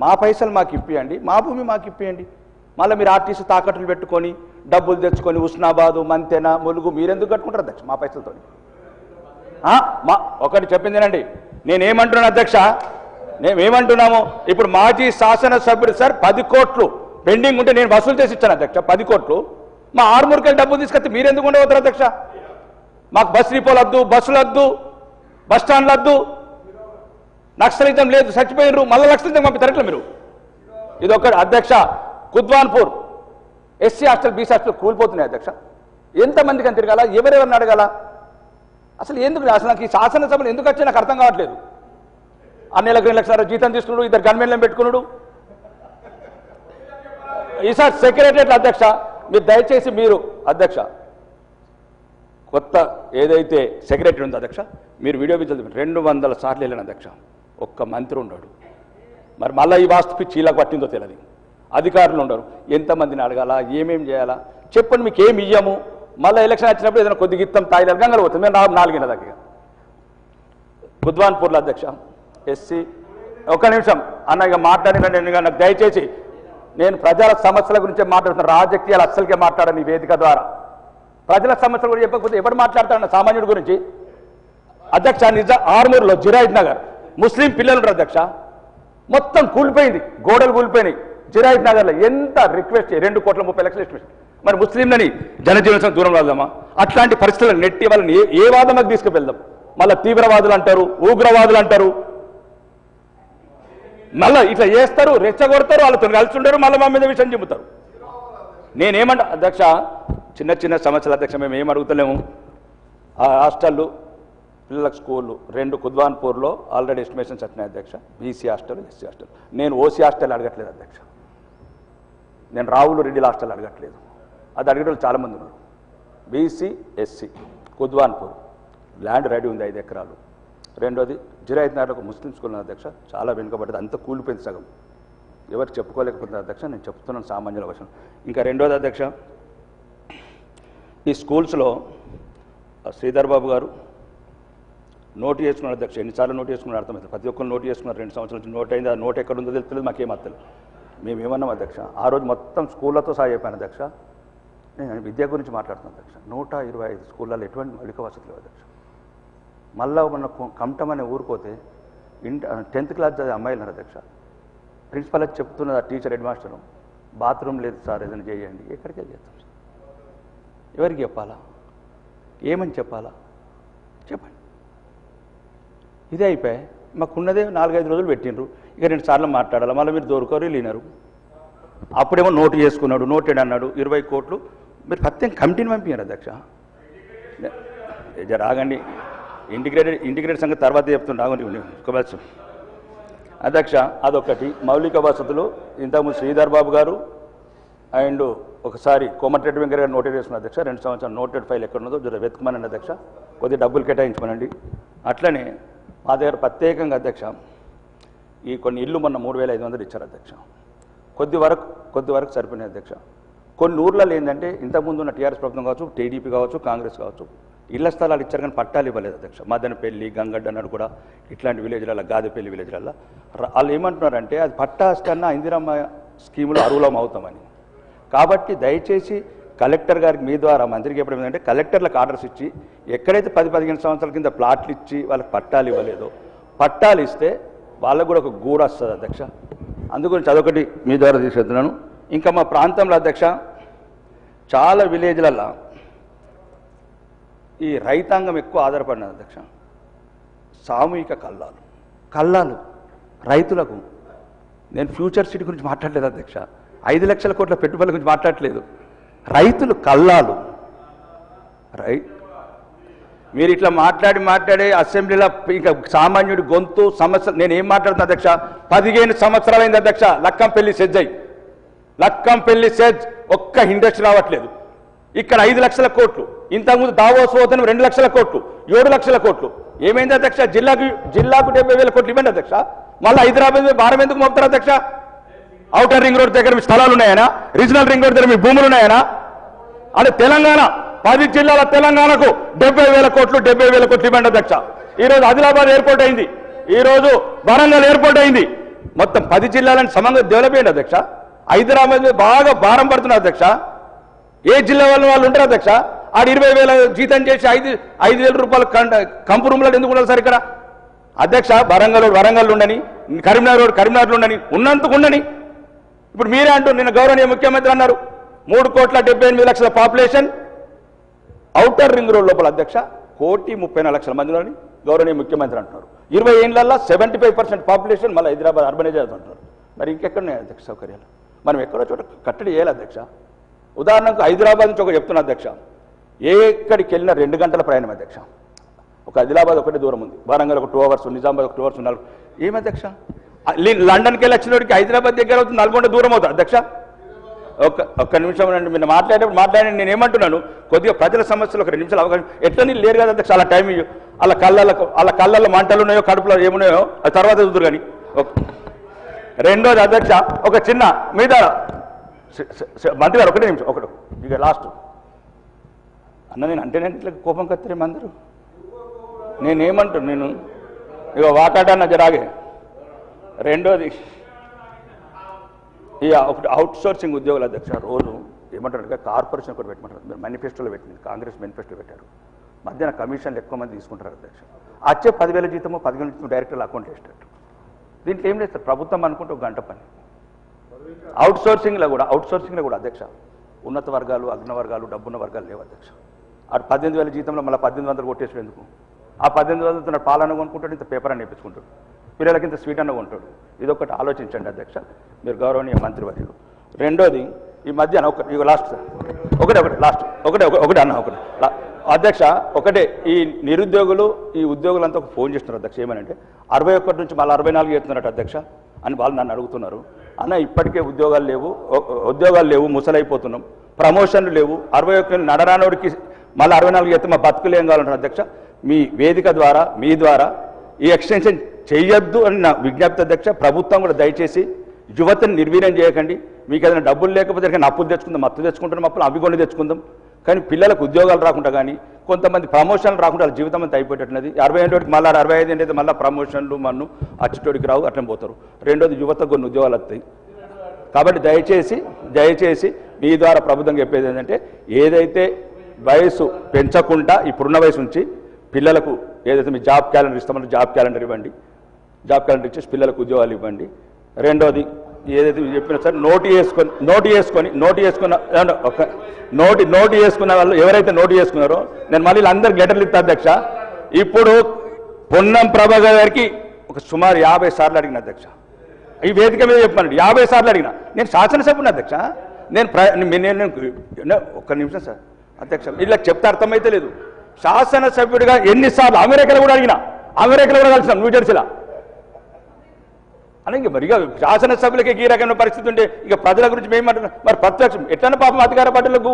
మా పైసలు మాకు ఇప్పియండి, మా భూమి మాకు ఇప్పియండి. మళ్ళీ మీరు ఆర్టీసీ తాకట్టులు పెట్టుకొని డబ్బులు తెచ్చుకొని హుస్నాబాదు మంతెన ములుగు మీరెందుకు కట్టుకుంటారు అధ్యక్ష మా పైసలతో? ఒకటి చెప్పిందేనండి, నేనేమంటున్నాను అధ్యక్ష, మేమేమంటున్నాము, ఇప్పుడు మాజీ శాసనసభ్యుడు సార్ 10 కోట్లు పెండింగ్ ఉంటే నేను వసూలు చేసి ఇచ్చాను అధ్యక్ష. 10 కోట్లు మా ఆర్మూర్కి డబ్బులు తీసుకొస్తే మీరెందుకు ఉండవద్దు అధ్యక్ష? మాకు బస్ డిపోలు వద్దు, బస్సులు వద్దు, బస్ స్టాండ్లు వద్దు, నక్సలిజం లేదు, చచ్చిపోయినరు, మళ్ళీ నక్సలిజం పంపిస్తారట్లా మీరు? ఇది ఒక అధ్యక్ష. Kudwanpur SC hostel BC hostel కూలిపోతున్నాయి అధ్యక్ష. ఎంతమందికి అని తిరగాల, ఎవరెవరిని అడగాల? అసలు ఎందుకు అసలు నాకు ఈ శాసనసభలు ఎందుకు వచ్చి నాకు అర్థం కావట్లేదు. 6 నెలలకు 2 లక్షల జీతం తీసుకున్నాడు, 2 గన్మెన్లను పెట్టుకున్నాడు. ఈసారి సెక్రటరియట్ అధ్యక్ష మీరు దయచేసి మీరు అధ్యక్ష కొత్త ఏదైతే సెక్రటరీ ఉందో అధ్యక్ష మీరు వీడియో విజువల్ 200 సార్లు వెళ్ళిన అధ్యక్ష, ఒక్క మంత్రి ఉన్నాడు. మరి మళ్ళీ ఈ వాస్తు పిచ్చి ఇలా పట్టిందో తెలియదు. అధికారులు ఉండరు, ఎంతమందిని అడగాల, ఏమేం చేయాలా చెప్పండి, మీకు ఏమి ఇయ్యము. మళ్ళీ ఎలక్షన్ వచ్చినప్పుడు ఏదైనా కొద్దిగా ఇస్తాం, తాయిలు గంగలు పోతుంది. మేము 4 దగ్గర బుద్వాన్పూర్లో అధ్యక్ష ఎస్సీ. ఒక్క నిమిషం అన్న, ఇక మాట్లాడిన నాకు దయచేసి, నేను ప్రజల సమస్యల గురించే మాట్లాడుతున్నాను, రాజకీయాలు అస్సలకే మాట్లాడని వేదిక ద్వారా. ప్రజల సమస్యల గురించి చెప్పకపోతే ఎవరు మాట్లాడతారన్న సామాన్యుడి గురించి అధ్యక్ష? ఆర్మూర్లో జిరాయిద్ నగర్ ముస్లిం పిల్లలు ఉంటారు అధ్యక్ష, మొత్తం కూలిపోయింది, గోడలు కూలిపోయినాయి. జిరాయిద్ నగర్లో ఎంత రిక్వెస్ట్ 2,30,00,000 ఎస్టిమేషన్. మరి ముస్లింలని జనజీవన దూరం రాదామా? అట్లాంటి పరిస్థితులను నెట్టి వాళ్ళని ఏ వాదనకు తీసుకువెళ్దాం? మళ్ళీ తీవ్రవాదులు అంటారు, ఉగ్రవాదులు అంటారు, మళ్ళీ ఇట్లా చేస్తారు, రెచ్చగొడతారు, వాళ్ళతో కలిసి ఉంటారు, మళ్ళీ మా మీద విషయం చెబుతారు. నేనేమంటా అధ్యక్ష, చిన్న చిన్న సమస్యలు అధ్యక్ష, మేము ఏం అడుగుతలేము. ఆ హాస్టళ్ళు పిల్లలకు స్కూళ్ళు 2 కుద్వాన్పూర్లో ఆల్రెడీ ఎస్టిమేషన్స్ వచ్చినాయి అధ్యక్ష. BC hostel, SC hostel. నేను ఓసీ హాస్టల్ అడగట్లేదు అధ్యక్ష, నేను రావులు రెడ్డిల హాస్టల్ అడగట్లేదు. అది అడిగేటోళ్ళు చాలామంది ఉన్నారు. BC SC Kudwanpur land ready ఉంది 5 ఎకరాలు. రెండోది జిరాయిద్ నగర్లో ఒక ముస్లిం స్కూల్ ఉంది అధ్యక్ష, చాలా వెనుకబడ్డది, అంత కూలిపోయింది సగం. ఎవరికి చెప్పుకోలేకపోతుంది అధ్యక్ష, నేను చెప్తున్నాను సామాన్యుల వశం. ఇంకా రెండోది అధ్యక్ష, ఈ స్కూల్స్లో శ్రీధర్ బాబు గారు నోటు చేసుకున్నారు అధ్యక్ష. ఎన్నిసార్లు నోటు చేసుకున్నారు అర్థమవుతుంది. ప్రతి ఒక్కరు నోటు చేసుకున్నారు, 2 సంవత్సరాల నుంచి నోట్ అయింది. ఆ నోట్ ఎక్కడ ఉందో తెలుస్తుంది, మాకేం అర్థలేదు. మేమేమన్నాం అధ్యక్ష, ఆ రోజు మొత్తం స్కూళ్ళతో సహా చెప్పాను అధ్యక్ష. నేను విద్య గురించి మాట్లాడుతున్నాను అధ్యక్ష. 125 స్కూళ్ళలో ఎటువంటి మౌలిక వసతులు అధ్యక్ష. మళ్ళా మన కమటం అనే ఊరిపోతే 10th క్లాస్ చదివే అమ్మాయిలు అధ్యక్ష. ప్రిన్సిపల్ అది చెప్తున్నది, ఆ టీచర్ హెడ్ మాస్టర్, బాత్రూమ్ లేదు సార్ ఏదైనా చేయండి. ఎక్కడికి వెళ్ళి చేస్తాం సార్? ఎవరికి చెప్పాలా, ఏమని చెప్పాలా చెప్పండి? ఇదే అయిపోయాయి. మాకున్నదే 4-5 రోజులు పెట్టినరు, ఇక 2 సార్లు మాట్లాడాలి, మళ్ళీ మీరు దొరకరు వెళ్ళినారు. అప్పుడేమో నోటు చేసుకున్నాడు, నోటెడ్ అన్నాడు, 20 కోట్లు. మీరు ప్రత్యేక కమిటీని పంపించారు అధ్యక్ష. రాగండి, ఇంటిగ్రేటెడ్ సంగతి తర్వాత చెప్తుండే, రాగండి అధ్యక్ష. అదొకటి. మౌలిక వసతులు ఇంతకుముందు శ్రీధర్ బాబు గారు అండ్ ఒకసారి కోమటిరెడ్డి వెంకయ్య గారు నోటెడ్ చేసుకున్న అధ్యక్ష. 2 సంవత్సరాలు నోటెడ్ ఫైల్ ఎక్కడ ఉన్నదో జర వెతుకుమనండి అధ్యక్ష, కొద్దిగా డబ్బులు కేటాయించమనండి. అట్లనే మా దగ్గర ప్రత్యేకంగా అధ్యక్ష ఈ కొన్ని ఇల్లు మొన్న 3,500 ఇచ్చారు అధ్యక్ష. కొద్ది వరకు సరిపోయినాయి అధ్యక్ష. కొన్ని ఊర్లలో ఏంటంటే ఇంతకుముందు ఉన్న టీఆర్ఎస్ ప్రభుత్వం కావచ్చు, టీడీపీ కావచ్చు, కాంగ్రెస్ కావచ్చు, ఇళ్ల స్థలాలు ఇచ్చారు కానీ పట్టాలు ఇవ్వలేదు అధ్యక్ష. మదనపల్లి, గంగడ్డ అన్నాడు కూడా, ఇట్లాంటి విలేజ్లలో, గాదెపల్లి విలేజ్లలో వాళ్ళు ఏమంటున్నారంటే అది పట్టా కన్నా ఇందిరమ్మ స్కీములో అర్హులం అవుతామని. కాబట్టి దయచేసి కలెక్టర్ గారికి మీ ద్వారా మంత్రికి చెప్పడం ఏంటంటే, కలెక్టర్లకు ఆర్డర్స్ ఇచ్చి ఎక్కడైతే 10-15 సంవత్సరాల కింద ప్లాట్లు ఇచ్చి వాళ్ళకి పట్టాలు ఇవ్వలేదో, పట్టాలు ఇస్తే వాళ్ళకు కూడా ఒక గూడు వస్తుంది అధ్యక్ష. అందుగురించి అదొకటి మీ ద్వారా తీసుకెళ్తున్నాను. ఇంకా మా ప్రాంతంలో అధ్యక్ష చాలా విలేజ్లలో ఈ రైతాంగం ఎక్కువ ఆధారపడినది అధ్యక్ష. సామూహిక కల్లాలు రైతులకు. నేను ఫ్యూచర్ సిటీ గురించి మాట్లాడలేదు అధ్యక్ష, 5 లక్షల కోట్ల పెట్టుబడుల గురించి మాట్లాడలేదు. రైతులు కల్లాలు. మీరు ఇట్లా మాట్లాడే అసెంబ్లీలో ఇంకా సామాన్యుడి గొంతు సమస్య. నేను ఏం మాట్లాడుతున్నా అధ్యక్ష, 15 సంవత్సరాలైంది అధ్యక్ష లక్కంపల్లి సెజ్ ఒక్క ఇండస్ట్రీ రావట్లేదు. ఇక్కడ 5 లక్షల కోట్లు, ఇంతకుముందు దావోస్ పోతేనే 2 లక్షల కోట్లు, 7 లక్షల కోట్లు. ఏమైంది అధ్యక్ష? జిల్లాకు 70,000 కోట్లు ఇవ్వండి అధ్యక్ష. మళ్ళీ హైదరాబాద్ మీద భారం ఎందుకు మోపుతారు అధ్యక్ష? ఔటర్ రింగ్ రోడ్ దగ్గర మీ స్థలాలు ఉన్నాయనా? రీజనల్ రింగ్ రోడ్ దగ్గర మీ భూములు ఉన్నాయనా? అంటే తెలంగాణ 10 జిల్లాల తెలంగాణకు 70,000 కోట్లు, 70,000 కోట్లు ఇవ్వండి అధ్యక్ష. ఈరోజు ఆదిలాబాద్ ఎయిర్పోర్ట్ అయింది, ఈరోజు వరంగల్ ఎయిర్పోర్ట్ అయింది. మొత్తం 10 జిల్లాలను సమంగా డెవలప్ అయ్యింది అధ్యక్ష. హైదరాబాద్ మీద బాగా భారం పడుతున్నారు అధ్యక్ష. ఏ జిల్లా వాళ్ళు ఉంటారు అధ్యక్ష? ఆడు 20,000 జీతం చేసి 5,000 రూపాయలు కంపు రూమ్లో ఎందుకు ఉండాలి సార్ ఇక్కడ? అధ్యక్ష, వరంగల్ ఉండని, కరీంనగర్లో ఉండని, ఉన్నందుకు ఉండని. ఇప్పుడు మీరే అంటూ నిన్న గౌరవనీయ ముఖ్యమంత్రి అన్నారు 3,78,00,000 పాపులేషన్ ఔటర్ రింగ్ రోడ్ లోపల అధ్యక్ష 1,34,00,000 మందిలోని గౌరవనీయ ముఖ్యమంత్రి అంటున్నారు. 20 ఏళ్లలో 75% పాపులేషన్ మళ్ళీ హైదరాబాద్ అర్బనైజ్ అవుతుంటారు. మరి ఇంకెక్కడున్నాయి అధ్యక్ష సౌకర్యాలు? మనం ఎక్కడో చోట కట్టడి చేయాలి అధ్యక్ష. ఉదాహరణకు హైదరాబాద్ నుంచి ఒక చెప్తున్నా అధ్యక్ష, ఎక్కడికి వెళ్ళినా 2 గంటల ప్రయాణం అధ్యక్ష. ఒక ఆదిలాబాద్ ఒకటి దూరం ఉంది, వరంగల్ ఒక 2 అవర్స్, నిజామాబాద్ ఒక 2 అవర్స్ ఉన్నారు. ఏమి అధ్యక్ష? లండన్కి వెళ్ళి వచ్చినోడికి హైదరాబాద్ దగ్గర అవుతుంది, నల్గొండ దూరం అవుతుంది అధ్యక్ష. ఒక్క నిమిషం అండి, మీరు మాట్లాడి నేను ఏమంటున్నాను, కొద్దిగా ప్రజల సమస్యలు ఒక 2 నిమిషాలు అవకాశం ఎట్లా నీళ్ళు లేరు కదా అధ్యక్ష. అలా టైం వాళ్ళ కళ్ళల్లో మంటలు ఉన్నాయో కడుపులో ఏమున్నాయో అది తర్వాత చూద్దరు కానీ. రెండోది అధ్యక్ష, ఒక చిన్న మీద మంత్రి గారు 1 నిమిషం ఇక లాస్ట్ అన్న, నేను అంటే ఇట్లా కోపం కత్తిరేమో అందరూ. నేనేమంటున్నాను, ఇక వాకాటన్న జరాగే. రెండోది ఇక ఒకటి అవుట్ సోర్సింగ్ ఉద్యోగుల అధ్యక్ష. రోజు ఏమంటారు, కార్పొరేషన్ కూడా పెట్టమంటారు. మీరు మేనిఫెస్టోలో పెట్టింది, కాంగ్రెస్ మేనిఫెస్టో పెట్టారు. మధ్యాహ్నం కమిషన్లు ఎక్కువ మంది తీసుకుంటారు అధ్యక్ష. వచ్చే 10,000 జీతమో 15,000 జీతం డైరెక్టర్లు అకౌంట్ వేసేటట్టు. దీంట్లో ఏం లేదు సార్, ప్రభుత్వం అనుకుంటే 1 గంట పని. అవుట్ సోర్సింగ్లో కూడా అధ్యక్ష ఉన్నత వర్గాలు, అగ్న వర్గాలు, డబ్బున్న వర్గాలు లేవు అధ్యక్ష. అటు 18,000 జీతంలో మళ్ళీ 1,800 కొట్టేసి ఎందుకు? ఆ 18,000 పాలన కొనుక్కుంటాడు, ఇంత పేపర్ అని నేర్పించుకుంటాడు, పిల్లలకి ఇంత స్వీట్ అన్న కొంటాడు. ఇదొకటి ఆలోచించండి అధ్యక్ష, మీరు గౌరవనీయ మంత్రివర్యులు. రెండోది, ఈ మధ్యాహ్నం ఇక లాస్ట్ ఒకటే అధ్యక్ష, ఒకటే ఈ నిరుద్యోగులు ఈ ఉద్యోగులంతా ఒక ఫోన్ చేస్తున్నారు అధ్యక్ష. ఏమనంటే 61 నుంచి మళ్ళీ 64 చేస్తున్నట్టు అధ్యక్ష అని వాళ్ళు నన్ను అడుగుతున్నారు. అన్న ఇప్పటికే ఉద్యోగాలు లేవు, ముసలైపోతున్నాం, ప్రమోషన్లు లేవు, 61 నడరానోడికి మళ్ళీ 64 చేస్తే మా బతుకులు ఏం కావాలంటారు అధ్యక్ష. మీ వేదిక ద్వారా మీ ద్వారా ఈ ఎక్స్టెన్షన్ చేయొద్దు అని నా విజ్ఞప్తి అధ్యక్ష. ప్రభుత్వం కూడా దయచేసి యువతను నిర్వీర్యం చేయకండి. మీకు ఏదైనా డబ్బులు లేకపోతే అప్పులు తెచ్చుకుందాం, మత్తు తెచ్చుకుంటున్నాం, అప్పులు అవి కొన్ని తెచ్చుకుందాం. కానీ పిల్లలకు ఉద్యోగాలు రాకుండా కానీ కొంతమంది ప్రమోషన్లు రాకుండా వాళ్ళ జీవితం అంతా అయిపోయేటట్టున్నది. 60 మళ్ళీ 65 అయితే మళ్ళీ ప్రమోషన్లు మన్ను అచ్చుటోడికి రావు, అట్లా పోతారు. రెండోది యువతకు కొన్ని ఉద్యోగాలు వస్తాయి. కాబట్టి దయచేసి మీ ద్వారా ప్రభుత్వం చెప్పేది ఏంటంటే, ఏదైతే వయసు పెంచకుండా ఇప్పుడున్న వయసు నుంచి పిల్లలకు ఏదైతే మీ జాబ్ క్యాలెండర్ ఇస్తామో జాబ్ క్యాలెండర్ ఇవ్వండి, జాబ్ క్యాలెండర్ ఇచ్చేసి పిల్లలకు ఉద్యోగాలు ఇవ్వండి. రెండోది ఏదైతే చెప్పినా సార్ నోటు చేసుకున్న వాళ్ళు ఎవరైతే నోటు చేసుకున్నారో నేను మళ్ళీ అందరికి లెటర్లు ఇస్తా అధ్యక్ష. ఇప్పుడు పొన్నం ప్రభాకర్ గారికి ఒక సుమారు 50 సార్లు అడిగిన అధ్యక్ష. ఈ వేదిక మీద చెప్పానండి, 50 సార్లు అడిగిన. నేను శాసనసభ్యుని అధ్యక్ష. నేను ఒక్క నిమిషం సార్ అధ్యక్ష, ఇలా చెప్తే అర్థమైతే లేదు. శాసనసభ్యుడిగా ఎన్నిసార్లు అమెరికాలో కూడా అడిగిన, అమెరికాలో కూడా కలిసినాం, న్యూజెర్సీలో. అని ఇంక మరిగా శాసనసభ్యులకి ఈ రకమైన పరిస్థితి ఉంటే ఇక ప్రజల గురించి మేమంటున్నాం. మరి ప్రత్యక్షం ఎట్లన్నా పాపం అధికార పార్టీలకు